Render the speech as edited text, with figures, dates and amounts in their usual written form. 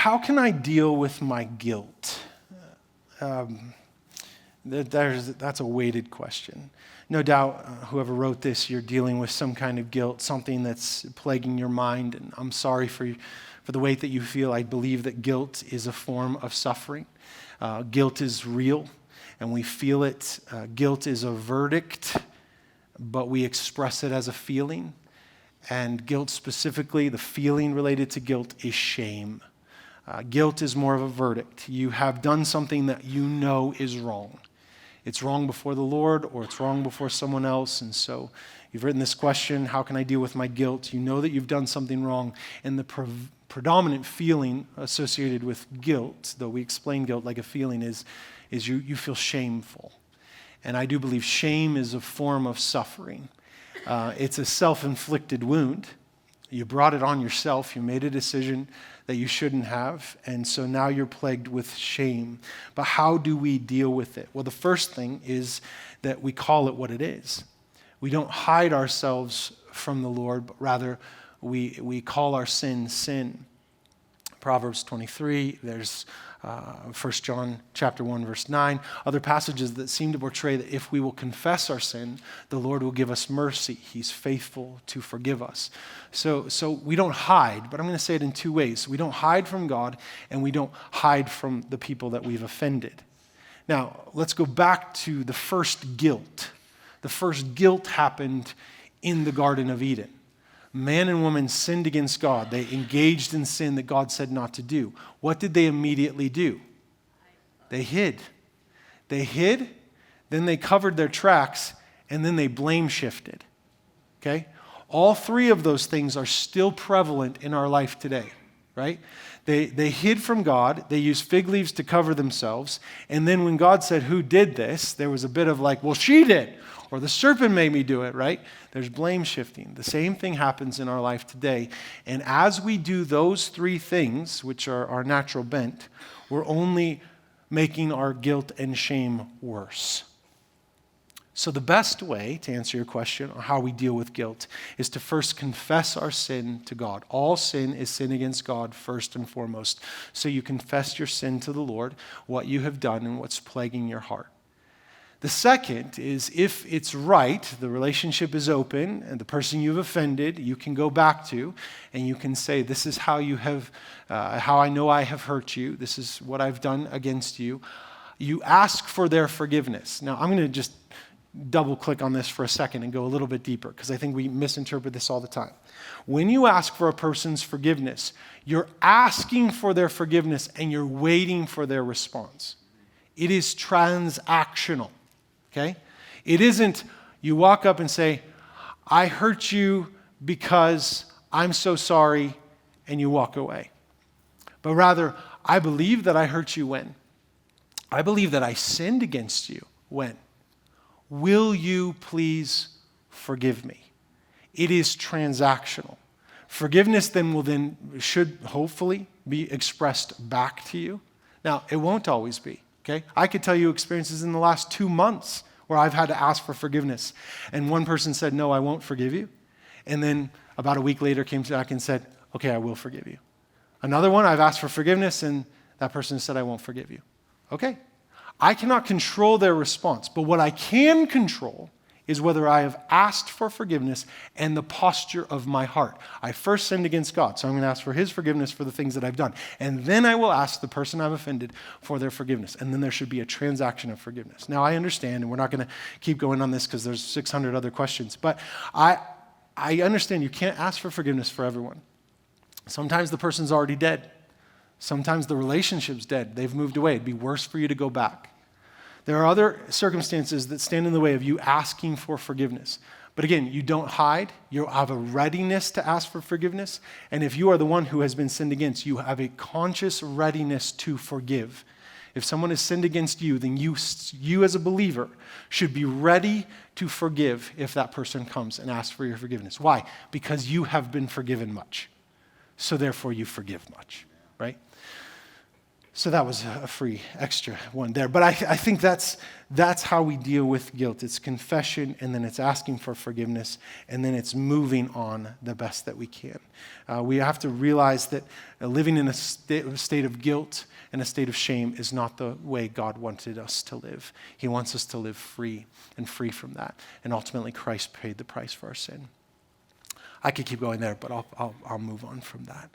how can I deal with my guilt? That's a weighted question. No doubt, whoever wrote this, you're dealing with some kind of guilt, something that's plaguing your mind, and I'm sorry for the weight that you feel. I believe that guilt is a form of suffering. Guilt is real, and we feel it. Guilt is a verdict, but we express it as a feeling. And guilt specifically, the feeling related to guilt is shame. Guilt is more of a verdict. You have done something that you know is wrong. It's wrong before the Lord, or it's wrong before someone else. And so you've written this question, how can I deal with my guilt? You know that you've done something wrong. And the predominant feeling associated with guilt, though we explain guilt like a feeling, is you feel shameful. And I do believe shame is a form of suffering. It's a self-inflicted wound. You brought it on yourself. You made a decision that you shouldn't have, and so now you're plagued with shame. But how do we deal with it? Well, the first thing is that we call it what it is. We don't hide ourselves from the Lord, but rather we call our sin, sin. Proverbs 23, there's 1 John chapter 1, verse 9, other passages that seem to portray that if we will confess our sin, the Lord will give us mercy. He's faithful to forgive us. So we don't hide, but I'm going to say it in two ways. We don't hide from God, and we don't hide from the people that we've offended. Now, let's go back to the first guilt. The first guilt happened in the Garden of Eden. Man and woman sinned against God. They engaged in sin that God said not to do. What did they immediately do? They hid. They hid, then they covered their tracks, and then they blame shifted. Okay? All three of those things are still prevalent in our life today, right? They hid from God. They used fig leaves to cover themselves. And then when God said, who did this? There was a bit of like, well, she did. Or the serpent made me do it, right? There's blame shifting. The same thing happens in our life today. And as we do those three things, which are our natural bent, we're only making our guilt and shame worse. So the best way to answer your question on how we deal with guilt is to first confess our sin to God. All sin is sin against God first and foremost. So you confess your sin to the Lord, what you have done and what's plaguing your heart. The second is if it's right, the relationship is open, and the person you've offended, you can go back to, and you can say, this is how I know I have hurt you. This is what I've done against you. You ask for their forgiveness. Now, I'm going to just double click on this for a second and go a little bit deeper, because I think we misinterpret this all the time. When you ask for a person's forgiveness, you're asking for their forgiveness and you're waiting for their response. It is transactional. Okay? It isn't you walk up and say, I hurt you because I'm so sorry, and you walk away. But rather, I believe that I hurt you when? I believe that I sinned against you when? Will you please forgive me? It is transactional. Forgiveness then should hopefully be expressed back to you. Now, it won't always be. Okay? I could tell you experiences in the last 2 months where I've had to ask for forgiveness. And one person said, no, I won't forgive you. And then about a week later came back and said, okay, I will forgive you. Another one, I've asked for forgiveness, and that person said, I won't forgive you. Okay. I cannot control their response, but what I can control is whether I have asked for forgiveness and the posture of my heart. I first sinned against God, so I'm going to ask for his forgiveness for the things that I've done. And then I will ask the person I've offended for their forgiveness. And then there should be a transaction of forgiveness. Now, I understand, and we're not going to keep going on this because there's 600 other questions, but I understand you can't ask for forgiveness for everyone. Sometimes the person's already dead. Sometimes the relationship's dead. They've moved away. It'd be worse for you to go back. There are other circumstances that stand in the way of you asking for forgiveness. But again, you don't hide. You have a readiness to ask for forgiveness. And if you are the one who has been sinned against, you have a conscious readiness to forgive. If someone has sinned against you, then you as a believer should be ready to forgive if that person comes and asks for your forgiveness. Why? Because you have been forgiven much. So therefore you forgive much, right? So that was a free extra one there. But I think that's how we deal with guilt. It's confession, and then it's asking for forgiveness, and then it's moving on the best that we can. We have to realize that living in a state of guilt and a state of shame is not the way God wanted us to live. He wants us to live free and free from that. And ultimately, Christ paid the price for our sin. I could keep going there, but I'll move on from that.